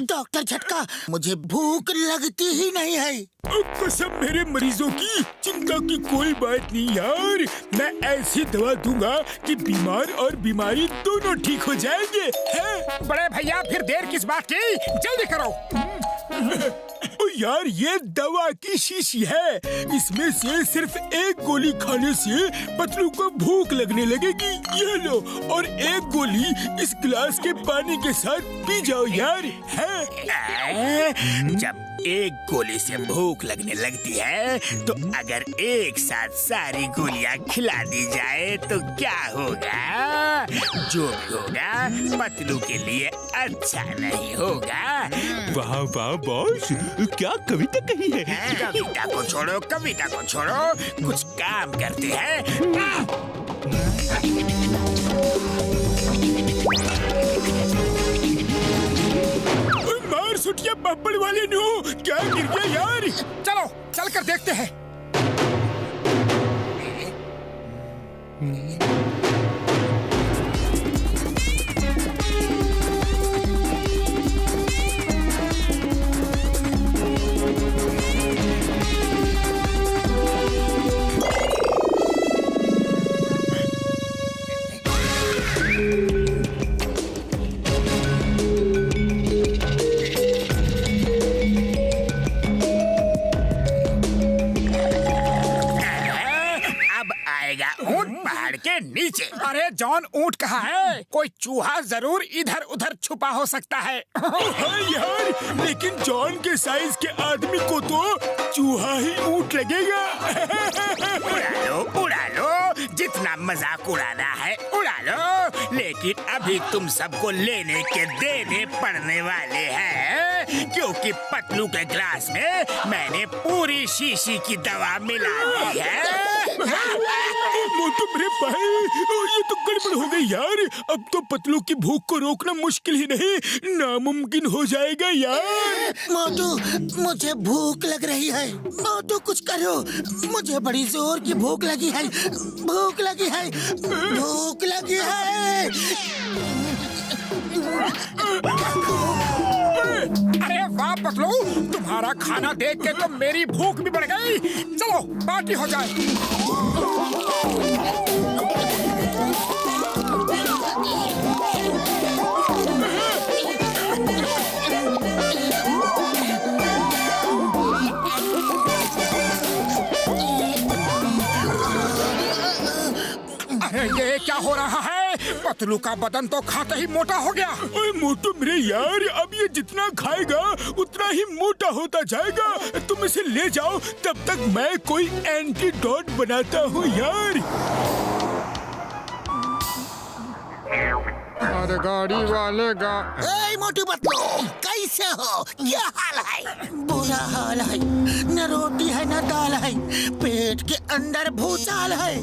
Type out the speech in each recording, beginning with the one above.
Doctor झटका, मुझे भूख लगती ही नहीं है। कसम मेरे मरीजों की, चिंता की कोई बात नहीं यार। मैं ऐसी दवा दूंगा कि बीमार और बीमारी दोनों ठीक हो जाएंगे। बड़े भैया फिर देर किस बात की, जल्दी करो। ओ यार, ये दवा की शीशी है। इसमें से सिर्फ एक गोली खाने से पतलू को भूख लगने लगेगी। ये लो, और एक गोली इस गिलास के पानी के साथ पी जाओ यार। जब एक गोली से भूख लगने लगती है तो अगर एक साथ सारी गोलियां खिला दी जाए तो क्या होगा? जो भी होगा पतलू के लिए अच्छा नहीं होगा। वाह वाह बॉस, क्या कविता कही है। कविता को छोड़ो, कविता को छोड़ो, कुछ काम करते हैं। मार सुटिया पापड़ वाले नो, क्या गिर गया यार। चलो चल कर देखते हैं। पहाड़ के नीचे। अरे जॉन, ऊंट कहाँ है? कोई चूहा जरूर इधर उधर छुपा हो सकता है। यार, लेकिन जॉन के साइज के आदमी को तो चूहा ही ऊंट लगेगा। उड़ा लो, जितना मजाक उड़ाना है उड़ा लो, लेकिन अभी तुम सबको लेने के देने पड़ने वाले हैं, क्योंकि पतलू के ग्लास में मैंने पूरी शीशी की दवा मिला दी है। मोटू मेरे भाई, ये तो गड़बड़ हो गई यार। अब तो पतलू की भूख को रोकना मुश्किल ही नहीं, नामुमकिन हो जाएगा यार। मोटू, मुझे भूख लग रही है। मोटू कुछ करो, मुझे बड़ी जोर की भूख लगी है। भूख लगी है, भूख लगी है। अरे वाह पतलू, तुम्हारा खाना देख के तो मेरी भूख भी बढ़ गई। चलो पार्टी हो जाए। अरे ये क्या हो रहा है? पतलू का बदन तो खाते ही मोटा हो गया। ओए मोटू मेरे यार, अब ये जितना खाएगा उतना ही मोटा होता जाएगा। तुम इसे ले जाओ, तब तक मैं कोई एंटीडोट बनाता हूँ यार। अरे गाड़ी वाले मोटू पतलू, कैसे हो? क्या हाल है? बुरा हाल है, न रोटी है न दाल है, पेट के अंदर भूचाल है।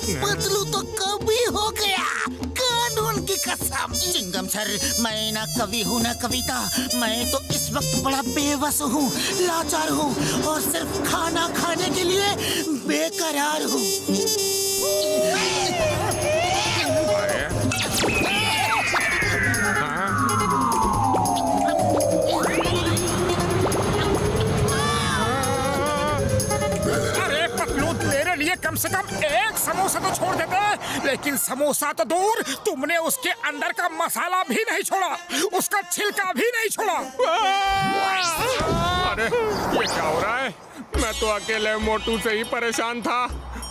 पतलू तो कवि हो गया, कानून की कसम। चिंगम सर, मैं न कवि हूँ न कविता। मैं तो इस वक्त बड़ा बेबस हूँ, लाचार हूँ, और सिर्फ खाना खाने के लिए बेकरार हूँ। कम से कम एक समोसा तो छोड़ देते, लेकिन समोसा तो दूर, तुमने उसके अंदर का मसाला भी नहीं छोड़ा, उसका छिलका भी नहीं छोड़ा। अरे ये क्या हो रहा है? मैं तो अकेले मोटू से ही परेशान था,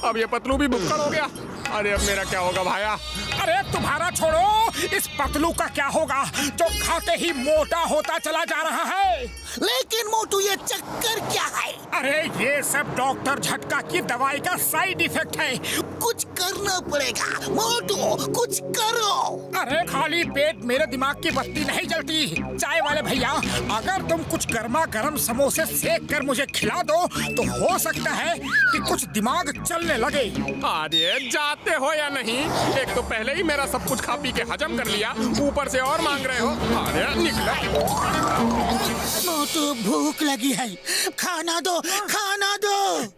अब ये पतलू भी भुक्कड़ हो गया। अरे अब मेरा क्या होगा भाया? अरे तुम्हारा छोड़ो, इस पतलू का क्या होगा जो खाते ही मोटा होता चला जा रहा है। लेकिन मोटू, ये चक्कर क्या है? अरे ये सब डॉक्टर झटका की दवाई का साइड इफेक्ट है। कुछ करना पड़ेगा। मोटू कुछ करो। अरे खाली पेट मेरे दिमाग की बत्ती नहीं जलती। चाय वाले भैया, अगर तुम कुछ गर्मा गर्म समोसे सेक कर मुझे खिला दो तो हो सकता है कि कुछ दिमाग चलने लगे। अरे जाते हो या नहीं? एक तो पहले ही मेरा सब कुछ खा पी के हजम कर लिया, ऊपर से और मांग रहे हो। अरे निकला। मोटू भूख लगी है, खाना दो, खाना दो।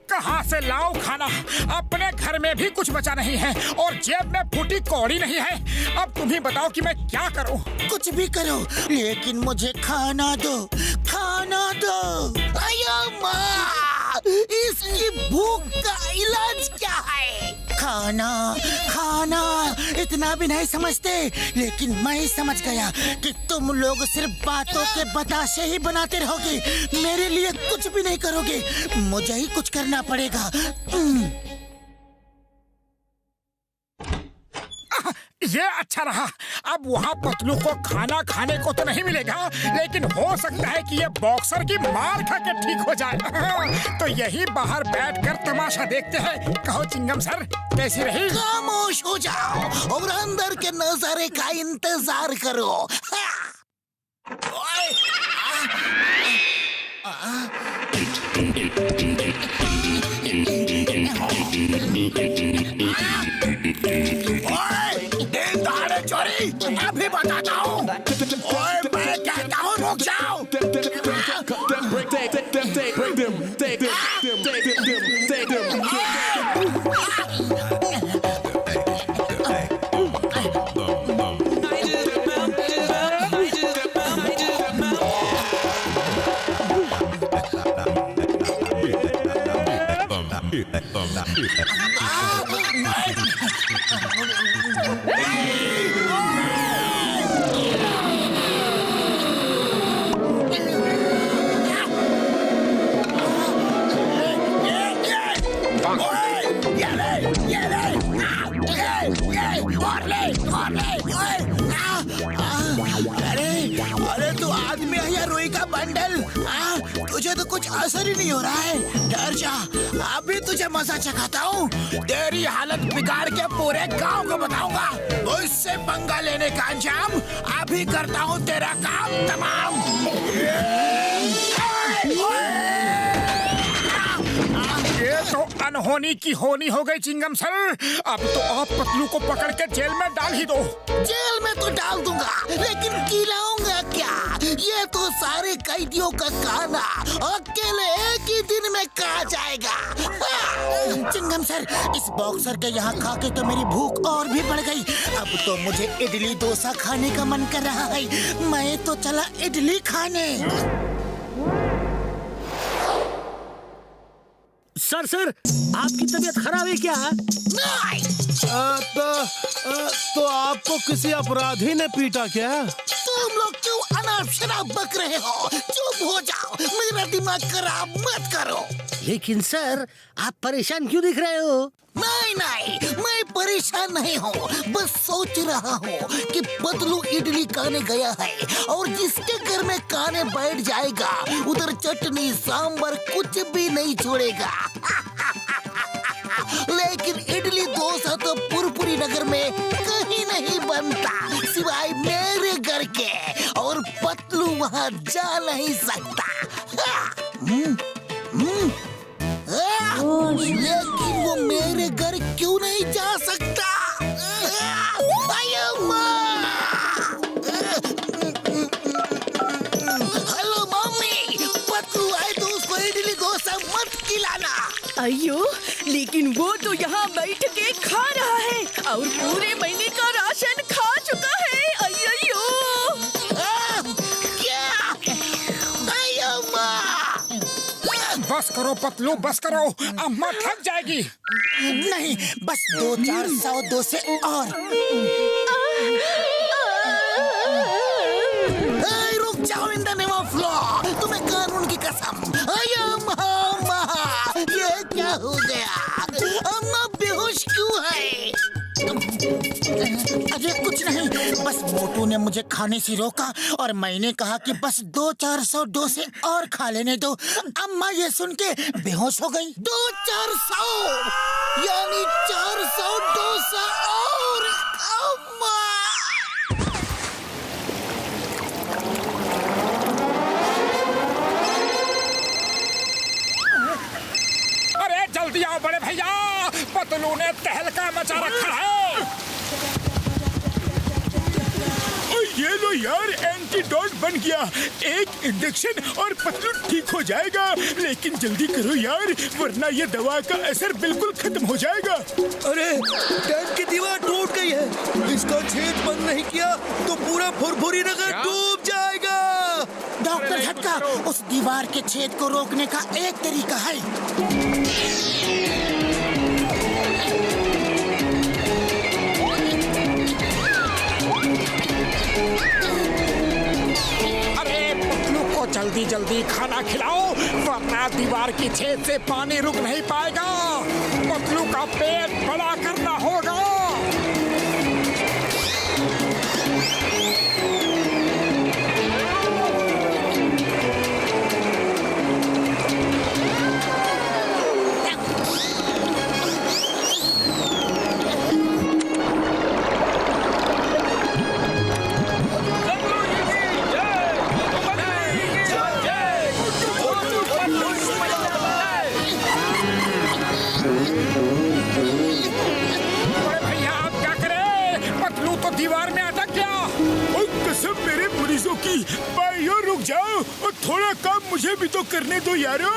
कहाँ से लाऊं खाना? अपने घर में भी कुछ बचा नहीं है और जेब में फूटी कौड़ी नहीं है। अब तुम ही बताओ कि मैं क्या करूं? कुछ भी करो, लेकिन मुझे खाना दो, खाना दो। अयो माँ, इसकी भूख का इलाज क्या है? खाना, खाना इतना भी नहीं समझते, लेकिन मैं समझ गया कि तुम लोग सिर्फ बातों के बताशे ही बनाते रहोगे, मेरे लिए कुछ भी नहीं करोगे। मुझे ही कुछ करना पड़ेगा। ये अच्छा रहा। अब वहाँ पतलू को खाना खाने को तो नहीं मिलेगा, लेकिन हो सकता है कि ये बॉक्सर की मार खा के ठीक हो जाए। तो यही बाहर बैठकर तमाशा देखते हैं। कहो चिंगम सर, कैसी रही? खामोश हो जाओ और अंदर के नजारे का इंतजार करो। चोरी अभी बताता हूँ। ओए मैं कहता हूँ रुक जाओ। अरे तू आदमी है या रुई का बंडल? तुझे तो कुछ असर ही नहीं हो रहा है। डर जा, अभी तुझे मजा चखाता हूँ। तेरी हालत बिगाड़ के पूरे गांव को बताऊंगा। उससे पंगा लेने का अंजाम अभी करता हूँ तेरा काम तमाम। ये तो अनहोनी की होनी हो गई चिंगम सर। अब तो आप पतलू को पकड़ के जेल में डाल ही दो। जेल में तो डाल दूंगा, लेकिन खिलाऊंगा क्या? ये तो सारे कैदियों का खाना अकेले एक ही दिन में खा जाएगा। चिंगम सर, इस बॉक्सर के यहाँ खा के तो मेरी भूख और भी बढ़ गई। अब तो मुझे इडली डोसा खाने का मन कर रहा है। मैं तो चला इडली खाने। सर आपकी तबीयत खराब है क्या? नहीं। तो आपको किसी अपराधी ने पीटा क्या? तुम लोग क्यों अनाप शनाप बक रहे हो? चुप हो जाओ, मेरा दिमाग खराब मत करो। लेकिन सर, आप परेशान क्यों दिख रहे हो? नहीं, मैं परेशान नहीं हूँ। बस सोच रहा हूँ कि पतलू इडली खाने गया है और जिसके घर में खाने बैठ जाएगा उधर चटनी सांबर कुछ भी नहीं छोड़ेगा। लेकिन इडली डोसा तो पुरपुरी नगर में कहीं नहीं बनता सिवाय मेरे घर के, और पतलू वहाँ जा नहीं सकता। लेकिन वो मेरे घर क्यों नहीं जा सकता? हेलो मम्मी, पतलू आए तो उसको इडली डोसा मत खिलाना। अयो, लेकिन वो तो यहाँ बैठ के खा रहा है और पूरे महीने का राशन खा चुका है। अयो क्या? अयो माँ, बस करो पतलू, बस करो, अम्मा थक जाएगी। नहीं, बस 2-4 से और। रुक जाओ in the name of law, तुम्हें कानून की कसम। अयो माँ, ये क्या हो गया? अम्मा बेहोश क्यों है? मुझे कुछ नहीं, बस मोटू ने मुझे खाने से रोका और मैंने कहा कि बस 200-400 डोसे और खा लेने दो। अम्मा ये सुन के बेहोश हो गई। 200-400 यानी 400 डोसा और। अम्मा जल्दी आओ बड़े भैया, पतलू ने तहलका मचा रखा है। ये लो यार, एंटीडोट बन गया। एक इंजेक्शन और पतलू ठीक हो जाएगा। लेकिन जल्दी करो यार, वरना ये दवा का असर बिल्कुल खत्म हो जाएगा। अरे टैंक की दीवार टूट गई है, इसका छेद बंद नहीं किया तो पूरा फुरफुरी नगर डूब जाएगा। डॉक्टर झटका, उस दीवार के छेद को रोकने का एक तरीका है। अरे पतलू को जल्दी जल्दी खाना खिलाओ, वरना दीवार की छेद से पानी रुक नहीं पाएगा। पतलू का पेट बड़ा करना होगा। भाइयों रुक जाओ और थोड़ा काम मुझे भी तो करने दो यारो।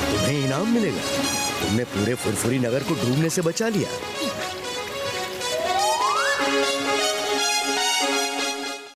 तुम्हें इनाम मिलेगा, तुमने पूरे फुरफुरी नगर को डूबने से बचा लिया।